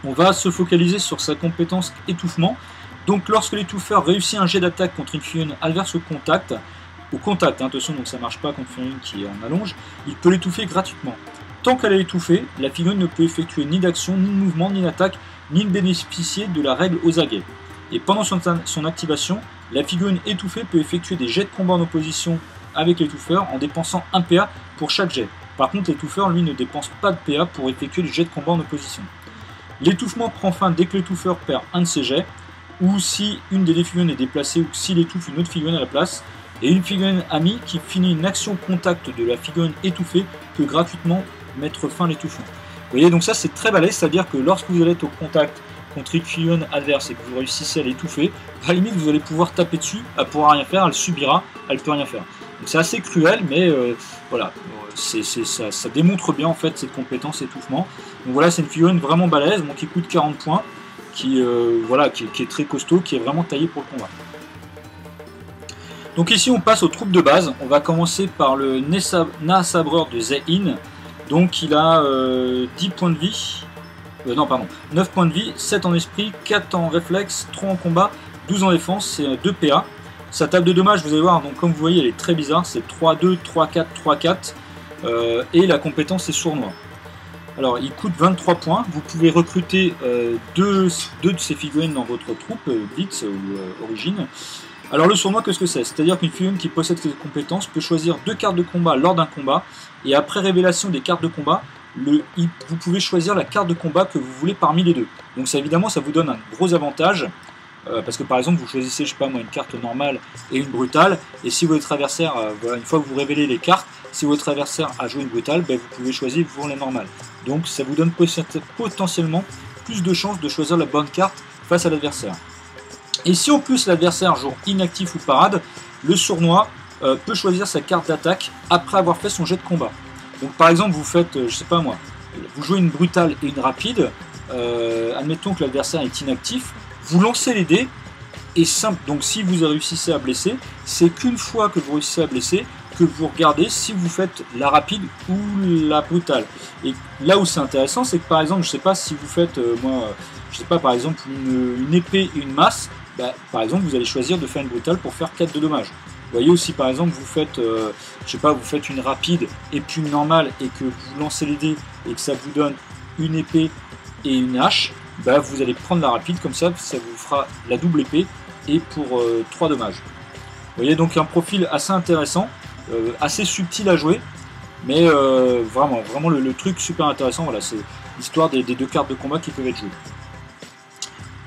On va se focaliser sur sa compétence étouffement, donc lorsque l'étouffeur réussit un jet d'attaque contre une figurine adverse au contact, attention, donc ça marche pas contre une figurine qui est en allonge, il peut l'étouffer gratuitement. Tant qu'elle est étouffée, la figurine ne peut effectuer ni d'action, ni de mouvement, ni d'attaque, ni de bénéficier de la règle aux aguets. Et pendant son activation, la figurine étouffée peut effectuer des jets de combat en opposition avec l'étouffeur en dépensant 1 PA pour chaque jet. Par contre, l'étouffeur, lui, ne dépense pas de PA pour effectuer du jet de combat en opposition. L'étouffement prend fin dès que l'étouffeur perd un de ses jets, ou si une des deux figurines est déplacée, ou s'il étouffe une autre figurine à la place. Et une figurine amie qui finit une action contact de la figurine étouffée peut gratuitement mettre fin à l'étouffement. Vous voyez, donc ça c'est très balèze, c'est-à-dire que lorsque vous allez être au contact contre une figurine adverse et que vous réussissez à l'étouffer, à la limite vous allez pouvoir taper dessus, elle ne pourra rien faire, elle subira, elle ne peut rien faire. Donc c'est assez cruel, mais voilà, ça démontre bien en fait cette compétence étouffement. Donc voilà, c'est une figurine vraiment balèze, bon, qui coûte 40 points, voilà, qui est très costaud, qui est vraiment taillé pour le combat. Donc ici on passe aux troupes de base, on va commencer par le Nasabreur de Zein. Donc il a 10 points de vie, non pardon, 9 points de vie, 7 en esprit, 4 en réflexe, 3 en combat, 12 en défense, c'est 2 PA. Sa table de dommages, vous allez voir, donc comme vous voyez elle est très bizarre, c'est 3-2, 3-4, 3-4, et la compétence est sournois. Alors il coûte 23 points, vous pouvez recruter deux de ces figurines dans votre troupe, Blitz ou Origine. Alors le sournois, qu'est-ce que c'est? C'est-à-dire qu'une figurine qui possède ces compétences peut choisir 2 cartes de combat lors d'un combat, et après révélation des cartes de combat, vous pouvez choisir la carte de combat que vous voulez parmi les deux. Donc ça, évidemment ça vous donne un gros avantage, parce que par exemple vous choisissez, je sais pas moi, une carte normale et une brutale, et si votre adversaire, voilà, une fois que vous révélez les cartes, si votre adversaire a joué une brutale, ben, vous pouvez choisir pour la normale. Donc ça vous donne potentiellement plus de chances de choisir la bonne carte face à l'adversaire. Et si en plus l'adversaire joue inactif ou parade, le sournois peut choisir sa carte d'attaque après avoir fait son jet de combat. Donc par exemple vous faites, je sais pas moi, vous jouez une brutale et une rapide, admettons que l'adversaire est inactif, vous lancez les dés, et simple, donc si vous réussissez à blesser, c'est qu'une fois que vous réussissez à blesser, que vous regardez si vous faites la rapide ou la brutale. Et là où c'est intéressant, c'est que par exemple, je sais pas si vous faites, je sais pas, par exemple une épée et une masse, bah, par exemple vous allez choisir de faire une brutale pour faire 4 de dommages. Vous voyez aussi par exemple vous faites, je sais pas, vous faites une rapide et puis une normale et que vous lancez les dés et que ça vous donne une épée et une hache, bah, vous allez prendre la rapide comme ça vous fera la double épée et pour 3 dommages. Vous voyez donc un profil assez intéressant, assez subtil à jouer, mais vraiment le truc super intéressant, voilà, c'est l'histoire des 2 cartes de combat qui peuvent être jouées.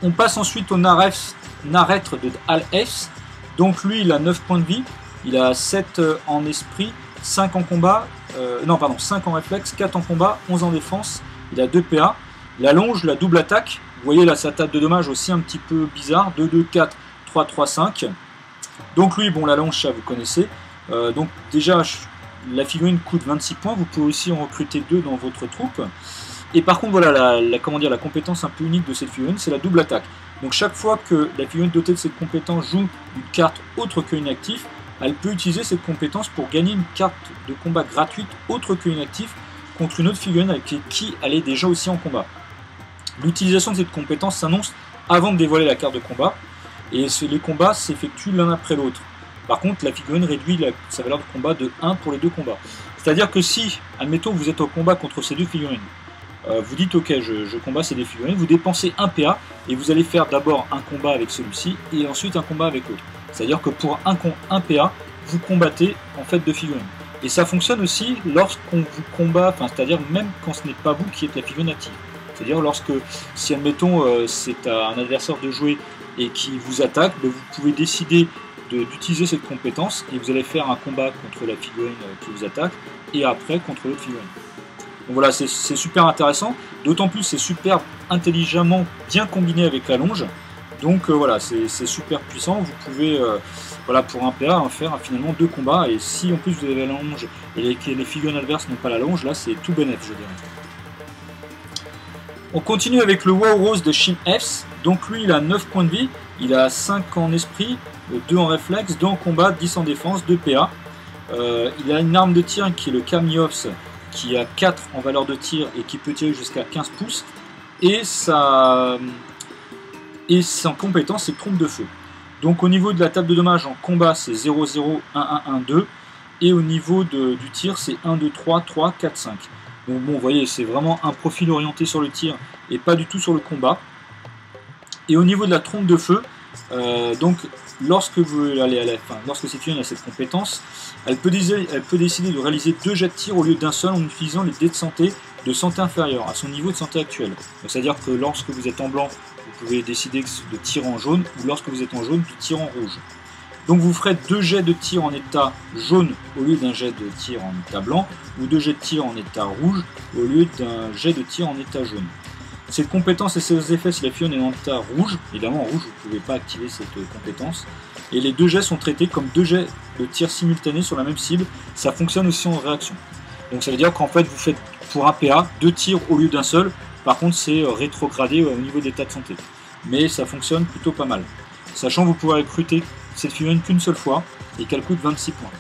On passe ensuite au Narêtre de Al-Efs. Donc lui il a 9 points de vie, il a 7 en esprit, 5 en combat, 5 en réflexe, 4 en combat, 11 en défense, il a 2 PA. La longe, la double attaque, vous voyez là sa table de dommages aussi un petit peu bizarre, 2, 2, 4, 3, 3, 5. Donc lui, bon la longe ça vous connaissez, donc déjà la figurine coûte 26 points, vous pouvez aussi en recruter 2 dans votre troupe. Et par contre voilà la compétence un peu unique de cette figurine, c'est la double attaque. Donc chaque fois que la figurine dotée de cette compétence joue une carte autre que inactif, elle peut utiliser cette compétence pour gagner une carte de combat gratuite autre que inactif contre une autre figurine avec qui elle est déjà aussi en combat. L'utilisation de cette compétence s'annonce avant de dévoiler la carte de combat, et les combats s'effectuent l'un après l'autre. Par contre, la figurine réduit sa valeur de combat de 1 pour les 2 combats. C'est-à-dire que si, admettons, vous êtes au combat contre ces 2 figurines, vous dites ok, je combats ces 2 figurines, vous dépensez 1 PA, et vous allez faire d'abord un combat avec celui-ci, et ensuite un combat avec l'autre. C'est-à-dire que pour un PA, vous combattez en fait 2 figurines. Et ça fonctionne aussi lorsqu'on vous combat, c'est-à-dire même quand ce n'est pas vous qui êtes la figurine active. C'est-à-dire lorsque, si admettons c'est à un adversaire de jouer et qui vous attaque, ben, vous pouvez décider d'utiliser cette compétence et vous allez faire un combat contre la figurine qui vous attaque et après contre l'autre figurine. Donc voilà, c'est super intéressant, d'autant plus c'est super intelligemment bien combiné avec la longe. Donc voilà, c'est super puissant, vous pouvez voilà, pour un PA faire finalement 2 combats, et si en plus vous avez la longe et que les figurines adverses n'ont pas la longe, là c'est tout bénef, je dirais. On continue avec le Wow Rose de Shin Fs. Donc lui il a 9 points de vie, il a 5 en esprit, 2 en réflexe, 2 en combat, 10 en défense, 2 PA. Il a une arme de tir qui est le Kamiops, qui a 4 en valeur de tir et qui peut tirer jusqu'à 15 pouces. Et sa compétence c'est trompe de feu. Donc au niveau de la table de dommages en combat c'est 0, 0, 1, 1, 1, 2. Et au niveau du tir c'est 1, 2, 3, 3, 4, 5. Donc bon, vous voyez, c'est vraiment un profil orienté sur le tir et pas du tout sur le combat. Et au niveau de la trompe de feu, donc lorsque lorsque cette figurine a cette compétence, elle peut décider de réaliser 2 jets de tir au lieu d'un seul en utilisant les dés de santé inférieur à son niveau de santé actuel. C'est-à-dire que lorsque vous êtes en blanc, vous pouvez décider de tirer en jaune, ou lorsque vous êtes en jaune, de tirer en rouge. Donc vous ferez 2 jets de tir en état jaune au lieu d'un jet de tir en état blanc, ou 2 jets de tir en état rouge au lieu d'un jet de tir en état jaune. Cette compétence et ses effets si la figurine est en état rouge, évidemment en rouge vous ne pouvez pas activer cette compétence, et les 2 jets sont traités comme 2 jets de tir simultanés sur la même cible, ça fonctionne aussi en réaction. Donc ça veut dire qu'en fait vous faites pour un PA 2 tirs au lieu d'un seul, par contre c'est rétrogradé au niveau d'état de santé. Mais ça fonctionne plutôt pas mal. Sachant que vous pouvez recruter cette figurine qu'une seule fois et qu'elle coûte 26 points.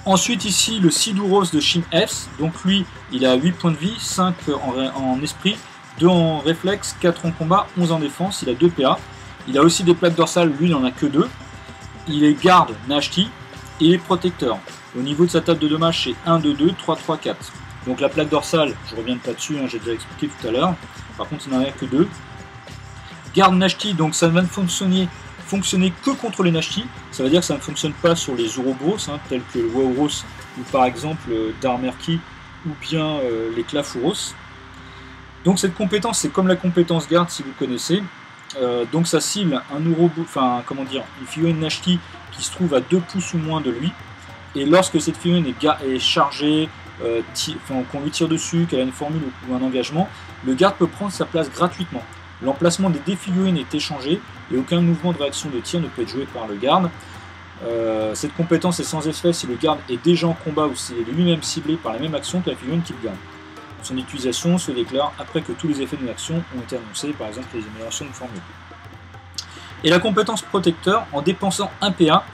Ensuite ici le Siduros de Shin Fs, donc lui il a 8 points de vie, 5 en esprit, 2 en réflexe, 4 en combat, 11 en défense, il a 2 PA. Il a aussi des plaques dorsales, lui il n'en a que 2. Il est garde Nashti et protecteur. Au niveau de sa table de dommages c'est 1, 2, 2, 3, 3, 4. Donc la plaque dorsale, je reviens pas dessus, j'ai déjà expliqué tout à l'heure. Par contre il n'en a que 2. Garde Nashti, donc ça va fonctionner que contre les Nashti, ça veut dire que ça ne fonctionne pas sur les Ouroboros, tels que le Wauros ou par exemple Darmerki ou bien les Clafouros. Donc cette compétence c'est comme la compétence garde si vous connaissez, donc ça cible un Ourobo, une figurine Nashti qui se trouve à 2 pouces ou moins de lui, et lorsque cette figurine est chargée, qu'on lui tire dessus, qu'elle a une formule ou un engagement, le garde peut prendre sa place gratuitement. L'emplacement des 2 figurines est échangé et aucun mouvement de réaction de tir ne peut être joué par le garde. Cette compétence est sans effet si le garde est déjà en combat ou s'il est lui-même ciblé par la même action que la figurine qu'il garde. Son utilisation se déclare après que tous les effets de l'action ont été annoncés, par exemple les améliorations de formule. Et la compétence protecteur, en dépensant 1 PA,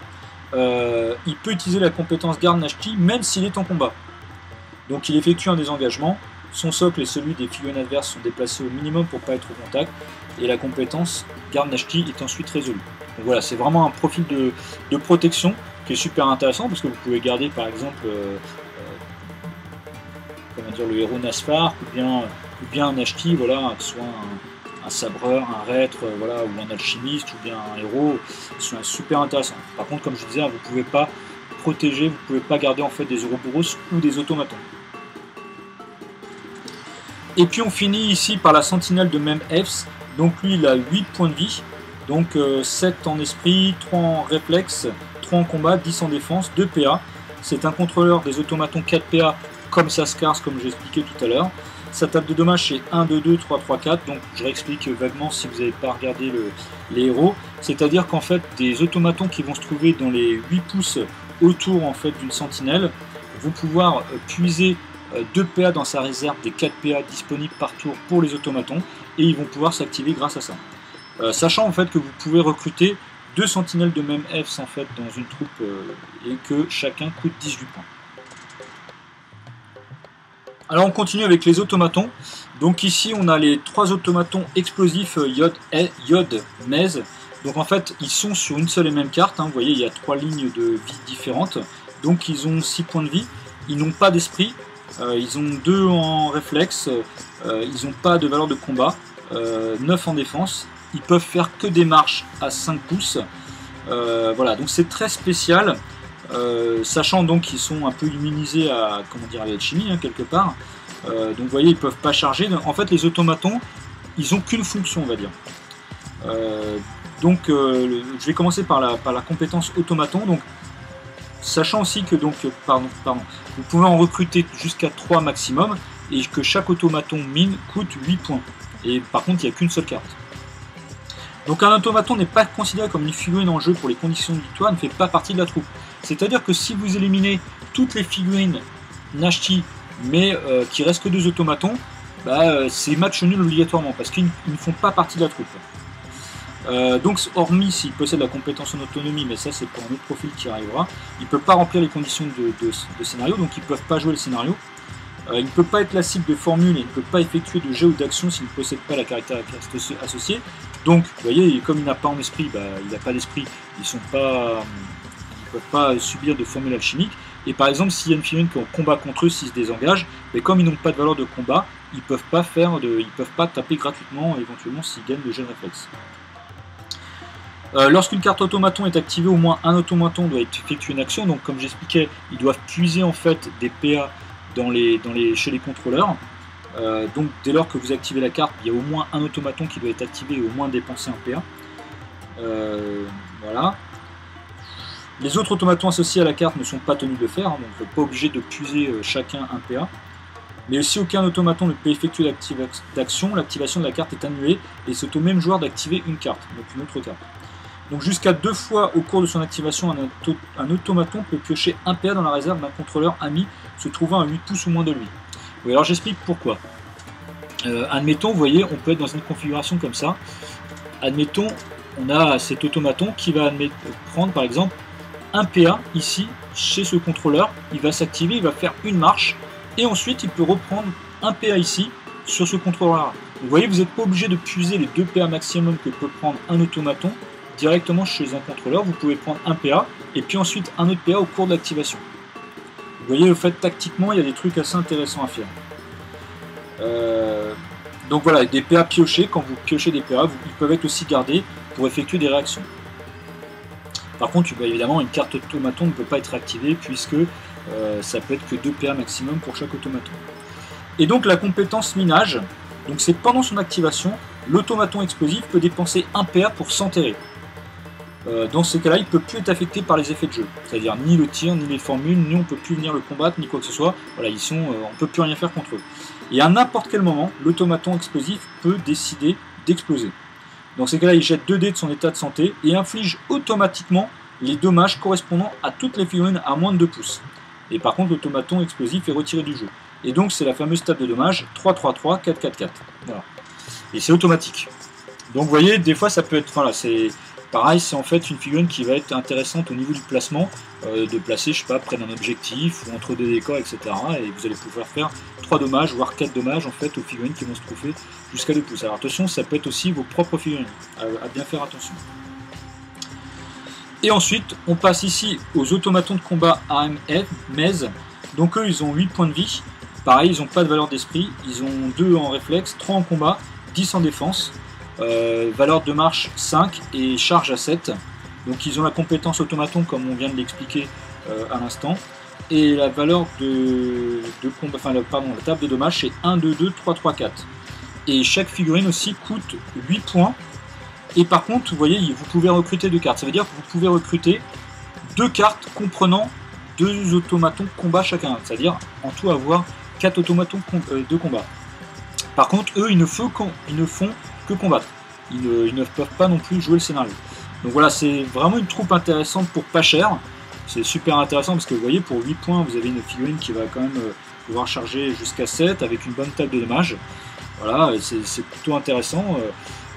il peut utiliser la compétence garde Nashti même s'il est en combat. Donc il effectue un désengagement. Son socle et celui des figurines adverses sont déplacés au minimum pour ne pas être au contact, et la compétence garde Nashti est ensuite résolue. Donc voilà, c'est vraiment un profil de protection qui est super intéressant parce que vous pouvez garder par exemple le héros Nasfar ou bien un Nashti, voilà, que ce soit un sabreur, un reître, voilà, ou un alchimiste ou bien un héros, c'est super intéressant. Par contre, comme je disais, vous ne pouvez pas protéger, vous ne pouvez pas garder en fait des Ouroboros ou des automatons. Et puis on finit ici par la sentinelle de Mem Fs, donc lui il a 8 points de vie, donc 7 en esprit, 3 en réflexe, 3 en combat, 10 en défense, 2 PA. C'est un contrôleur des automatons 4 PA comme Saskars, comme j'ai expliqué tout à l'heure. Sa table de dommages c'est 1, 2, 2, 3, 3, 4, donc je réexplique vaguement si vous n'avez pas regardé les héros. C'est-à-dire qu'en fait des automatons qui vont se trouver dans les 8 pouces autour en fait d'une sentinelle vont pouvoir puiser 2 PA dans sa réserve des 4 PA disponibles par tour pour les automatons, et ils vont pouvoir s'activer grâce à ça. Sachant en fait que vous pouvez recruter 2 sentinelles de même Fs en fait dans une troupe et que chacun coûte 18 points. Alors on continue avec les automatons. Donc ici on a les 3 automatons explosifs Yod, Mez. Donc en fait ils sont sur une seule et même carte, vous voyez il y a 3 lignes de vie différentes, donc ils ont 6 points de vie, ils n'ont pas d'esprit. Ils ont 2 en réflexe, ils n'ont pas de valeur de combat, 9 en défense, ils peuvent faire que des marches à 5 pouces, voilà, donc c'est très spécial, sachant donc qu'ils sont un peu immunisés à l'alchimie quelque part, donc vous voyez ils peuvent pas charger. En fait les automatons ils ont qu'une fonction on va dire. Je vais commencer par la compétence automaton. Donc sachant aussi que vous pouvez en recruter jusqu'à 3 maximum et que chaque automaton mine coûte 8 points. Et par contre, il n'y a qu'une seule carte. Donc un automaton n'est pas considéré comme une figurine en jeu pour les conditions de victoire, ne fait pas partie de la troupe. C'est-à-dire que si vous éliminez toutes les figurines Nashti, mais qu'il reste que 2 automatons, c'est match nul obligatoirement parce qu'ils ne font pas partie de la troupe. Donc hormis s'il possède la compétence en autonomie, mais ça c'est pour un autre profil qui arrivera, il ne peut pas remplir les conditions de scénario, donc ils ne peuvent pas jouer le scénario. Il ne peut pas être la cible de formule et il ne peut pas effectuer de jet ou d'action s'il ne possède pas la caractéristique associée. Donc vous voyez, comme il n'a pas en esprit, il n'a pas d'esprit, ils ne peuvent pas subir de formule alchimique. Et par exemple, s'il y a une figurine qui est en combat contre eux, s'ils se désengagent, mais comme ils n'ont pas de valeur de combat, ils ne peuvent pas taper gratuitement, éventuellement s'ils gagnent le jet de réflexe. Lorsqu'une carte automaton est activée, au moins un automaton doit effectuer une action. Donc comme j'expliquais, ils doivent puiser en fait des PA chez les contrôleurs. Donc dès lors que vous activez la carte, il y a au moins un automaton qui doit être activé et au moins dépenser un PA. Voilà. Les autres automatons associés à la carte ne sont pas tenus de le faire, hein, donc pas obligé de puiser chacun un PA. Mais si aucun automaton ne peut effectuer d'action, l'activation de la carte est annulée et c'est au même joueur d'activer une carte, donc une autre carte. Donc jusqu'à 2 fois au cours de son activation, un automaton peut piocher un PA dans la réserve d'un contrôleur ami se trouvant à 8 pouces ou moins de lui. Oui, alors j'explique pourquoi. Admettons, vous voyez, on peut être dans une configuration comme ça. Admettons, on a cet automaton qui va prendre par exemple un PA ici, chez ce contrôleur. Il va s'activer, il va faire une marche, et ensuite il peut reprendre un PA ici, sur ce contrôleur-là. Vous voyez, vous n'êtes pas obligé de puiser les 2 PA maximum que peut prendre un automaton directement chez un contrôleur. Vous pouvez prendre un PA, et puis ensuite un autre PA au cours de l'activation. Vous voyez, au fait, tactiquement, il y a des trucs assez intéressants à faire. Donc voilà, des PA piochés, quand vous piochez des PA, ils peuvent être aussi gardés pour effectuer des réactions. Par contre, évidemment, une carte automaton ne peut pas être activée puisque ça peut être que 2 PA maximum pour chaque automaton. Et donc la compétence minage, donc c'est pendant son activation, l'automaton explosif peut dépenser un PA pour s'enterrer. Dans ces cas-là, il ne peut plus être affecté par les effets de jeu, c'est-à-dire ni le tir, ni les formules, ni on ne peut plus venir le combattre, ni quoi que ce soit. Voilà, on ne peut plus rien faire contre eux. Et à n'importe quel moment, l'automaton explosif peut décider d'exploser. Dans ces cas-là, il jette 2 dés de son état de santé et inflige automatiquement les dommages correspondant à toutes les figurines à moins de 2 pouces. Et par contre, l'automaton explosif est retiré du jeu. Et donc, c'est la fameuse table de dommages 3-3-3, 4-4-4. Voilà. Et c'est automatique. Donc, vous voyez, des fois, ça peut être... Voilà, c'est... Pareil, c'est en fait une figurine qui va être intéressante au niveau du placement, de placer, je sais pas, près d'un objectif ou entre 2 décors, etc. Et vous allez pouvoir faire 3 dommages, voire 4 dommages en fait aux figurines qui vont se trouver jusqu'à 2 pouces. Alors attention, ça peut être aussi vos propres figurines, à bien faire attention. Et ensuite, on passe ici aux automatons de combat AMF, MEZ. Donc eux, ils ont 8 points de vie. Pareil, ils n'ont pas de valeur d'esprit. Ils ont 2 en réflexe, 3 en combat, 10 en défense. Valeur de marche 5 et charge à 7. Donc ils ont la compétence automaton comme on vient de l'expliquer à l'instant. Et la valeur de combat, la table de dommages c'est 1, 2, 2, 3, 3, 4. Et chaque figurine aussi coûte 8 points. Et par contre, vous voyez, vous pouvez recruter 2 cartes. Ça veut dire que vous pouvez recruter 2 cartes comprenant 2 automatons de combat chacun. C'est-à-dire en tout avoir 4 automatons de combat. Par contre, eux, ils ne font que combattre. Ils ne peuvent pas non plus jouer le scénario. Donc voilà, c'est vraiment une troupe intéressante pour pas cher. C'est super intéressant parce que vous voyez, pour 8 points, vous avez une figurine qui va quand même pouvoir charger jusqu'à 7 avec une bonne table de dommages. Voilà, c'est plutôt intéressant.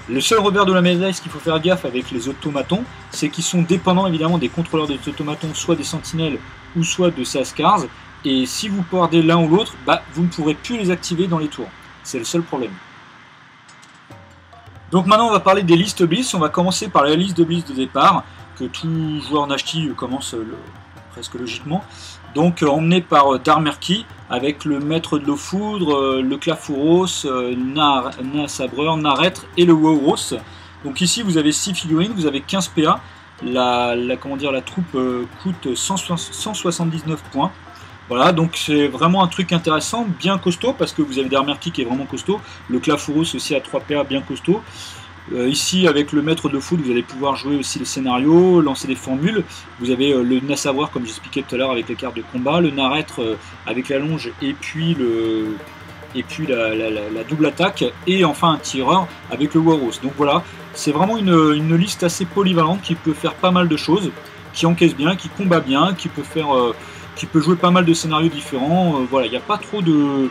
Le seul revers de la médaille, ce qu'il faut faire gaffe avec les automatons, c'est qu'ils sont dépendants évidemment des contrôleurs des automatons, soit des sentinelles ou soit de Sascars. Et si vous perdez l'un ou l'autre, vous ne pourrez plus les activer dans les tours. C'est le seul problème. Donc maintenant on va parler des listes Bliss. On va commencer par la liste de Bliss de départ, que tout joueur Nashti commence presque logiquement. Donc emmené par Darmerki, avec le maître de l'eau foudre, le Clafouros, Sabreur, Narêtre et le Wauros. Donc ici vous avez 6 figurines, vous avez 15 PA. La troupe coûte 179 points. Voilà, donc c'est vraiment un truc intéressant, bien costaud, parce que vous avez Darmerki qui est vraiment costaud, le Clafouros aussi à 3 PA bien costaud. Ici, avec le maître de foot, vous allez pouvoir jouer aussi les scénarios, lancer des formules. Vous avez le Nassavoir, comme j'expliquais tout à l'heure, avec les cartes de combat, le Narêtre avec la longe, et puis la double attaque, et enfin un tireur avec le Wauros. Donc voilà, c'est vraiment une liste assez polyvalente qui peut faire pas mal de choses, qui encaisse bien, qui combat bien, qui peut faire... qui peut jouer pas mal de scénarios différents. Voilà, il n'y a pas trop de,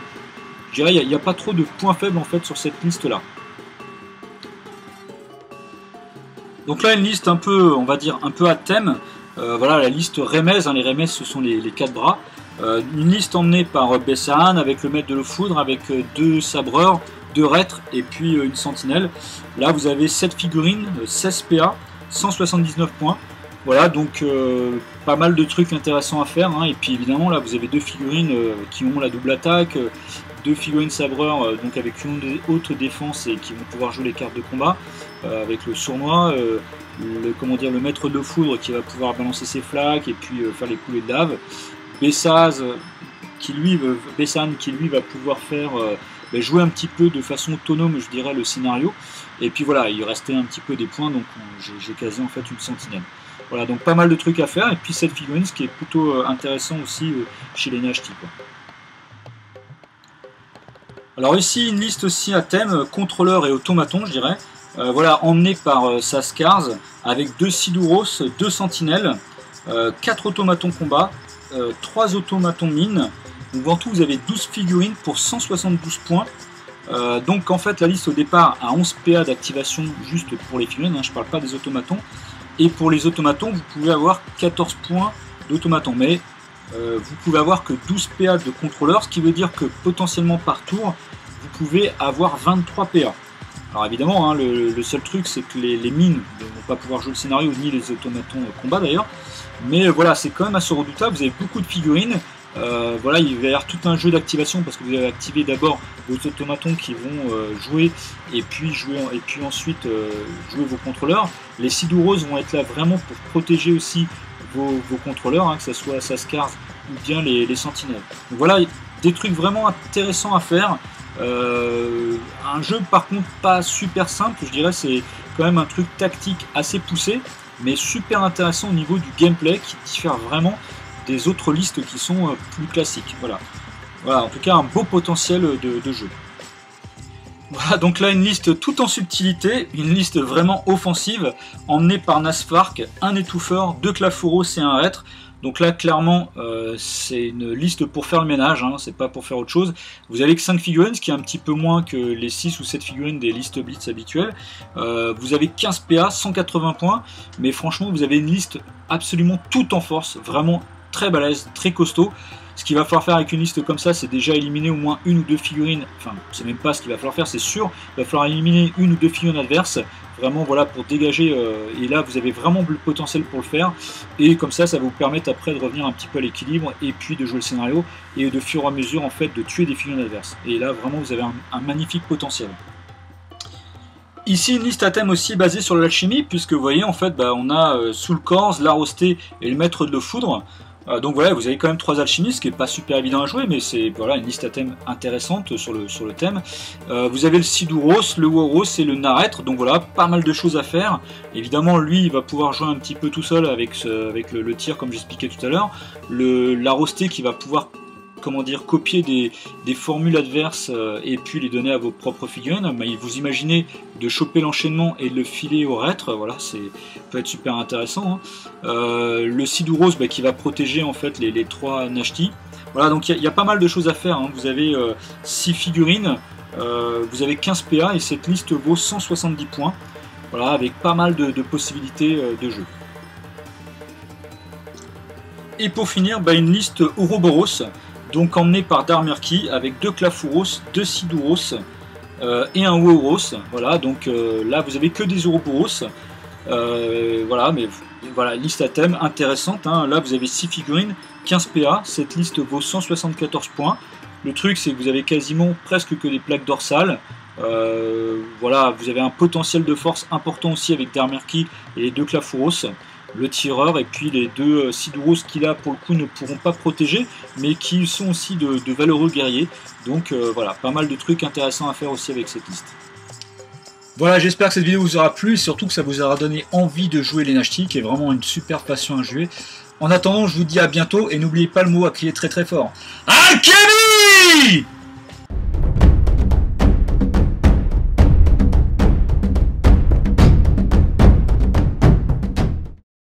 il n'y a pas trop de points faibles en fait sur cette liste là. Donc là une liste un peu, on va dire un peu à thème. Voilà la liste Remez, les Remez ce sont les 4 bras. Une liste emmenée par Bessahan avec le maître de l'eau foudre, avec 2 sabreurs, 2 reîtres et puis une sentinelle. Là vous avez 7 figurines, 16 PA, 179 points. Voilà, donc pas mal de trucs intéressants à faire, hein. Et puis évidemment là vous avez 2 figurines qui ont la double attaque, 2 figurines sabreurs donc avec une haute défense et qui vont pouvoir jouer les cartes de combat avec le sournois, comment dire, le maître de foudre qui va pouvoir balancer ses flaques et puis faire les coulées de lave. Bessan qui lui va pouvoir faire jouer un petit peu de façon autonome, je dirais, le scénario. Et puis voilà, il restait un petit peu des points, donc j'ai casé en fait une sentinelle. Voilà, donc pas mal de trucs à faire. Et puis cette figurine, ce qui est plutôt intéressant aussi chez les Nashti, quoi. Alors ici, une liste aussi à thème contrôleur et automaton, je dirais. Voilà, emmené par Saskars, avec 2 Siduros, 2 sentinelles, 4 automatons combat, 3 automatons mine. Donc en tout, vous avez 12 figurines pour 172 points. Donc en fait, la liste au départ a 11 PA d'activation juste pour les figurines, hein, je ne parle pas des automatons. Et pour les automatons, vous pouvez avoir 14 points d'automatons. Mais vous pouvez avoir que 12 PA de contrôleur, ce qui veut dire que potentiellement par tour, vous pouvez avoir 23 PA. Alors évidemment, hein, le seul truc, c'est que les mines ne vont pas pouvoir jouer le scénario, ni les automatons combat d'ailleurs. Mais voilà, c'est quand même assez redoutable, vous avez beaucoup de figurines. Voilà, il va y avoir tout un jeu d'activation parce que vous allez activer d'abord vos automatons qui vont jouer et puis ensuite jouer vos contrôleurs. Les Siduros vont être là vraiment pour protéger aussi vos contrôleurs, hein, que ce soit Saskars ou bien les sentinelles. Donc voilà, des trucs vraiment intéressants à faire. Un jeu par contre pas super simple, je dirais, c'est quand même un truc tactique assez poussé, mais super intéressant au niveau du gameplay qui diffère vraiment des autres listes qui sont plus classiques. Voilà, en tout cas un beau potentiel de jeu. Voilà, donc là une liste tout en subtilité, une liste vraiment offensive, emmenée par Nasfark, un étouffeur, 2 Clafouros et un Rêtre. Donc là clairement c'est une liste pour faire le ménage, hein, c'est pas pour faire autre chose. Vous avez que 5 figurines, ce qui est un petit peu moins que les 6 ou 7 figurines des listes Blitz habituelles. Vous avez 15 PA, 180 points, mais franchement vous avez une liste absolument toute en force, vraiment très balèze, très costaud. Ce qu'il va falloir faire avec une liste comme ça, c'est déjà éliminer au moins 1 ou 2 figurines, enfin c'est même pas ce qu'il va falloir faire, c'est sûr, il va falloir éliminer 1 ou 2 figurines adverses, vraiment voilà, pour dégager, et là vous avez vraiment le potentiel pour le faire, et comme ça, ça va vous permettre après de revenir un petit peu à l'équilibre, et puis de jouer le scénario, et de fur et à mesure en fait de tuer des figurines adverses, et là vraiment vous avez un magnifique potentiel. Ici une liste à thème aussi basée sur l'alchimie, puisque vous voyez en fait on a Soulcorps, l'Arosté et le Maître de Foudre. Donc voilà, vous avez quand même 3 alchimistes, ce qui n'est pas super évident à jouer, mais c'est voilà, une liste à thème intéressante sur le thème. Vous avez le Siduros, le Woros et le Narêtre, donc voilà, pas mal de choses à faire. Évidemment, lui, il va pouvoir jouer un petit peu tout seul avec le tir, comme j'expliquais tout à l'heure. L'Arosté qui va pouvoir, comment dire, copier des formules adverses et puis les donner à vos propres figurines. Mais vous imaginez de choper l'enchaînement et de le filer au Rêtre, voilà, peut être super intéressant, hein. Le Siduros qui va protéger en fait les 3 Nashti. Voilà, donc il y a pas mal de choses à faire, hein. Vous avez 6 figurines, vous avez 15 PA et cette liste vaut 170 points, voilà, avec pas mal de possibilités de jeu. Et pour finir, une liste Ouroboros, donc emmené par Darmerki avec 2 Clafouros, 2 Siduros et un Woros. Voilà, donc là vous avez que des Ouroboros. Voilà, mais voilà, liste à thème intéressante, hein. Là vous avez 6 figurines, 15 PA, cette liste vaut 174 points. Le truc c'est que vous avez quasiment presque que des plaques dorsales. Voilà, vous avez un potentiel de force important aussi avec Darmerki et les 2 Clafouros, le tireur et puis les 2 Siduros qui là pour le coup ne pourront pas protéger, mais qui sont aussi de valeureux guerriers. Donc voilà, pas mal de trucs intéressants à faire aussi avec cette liste. Voilà, j'espère que cette vidéo vous aura plu et surtout que ça vous aura donné envie de jouer les Nashti, qui est vraiment une super passion à jouer. En attendant, je vous dis à bientôt et n'oubliez pas le mot à crier très très fort. Alchemy!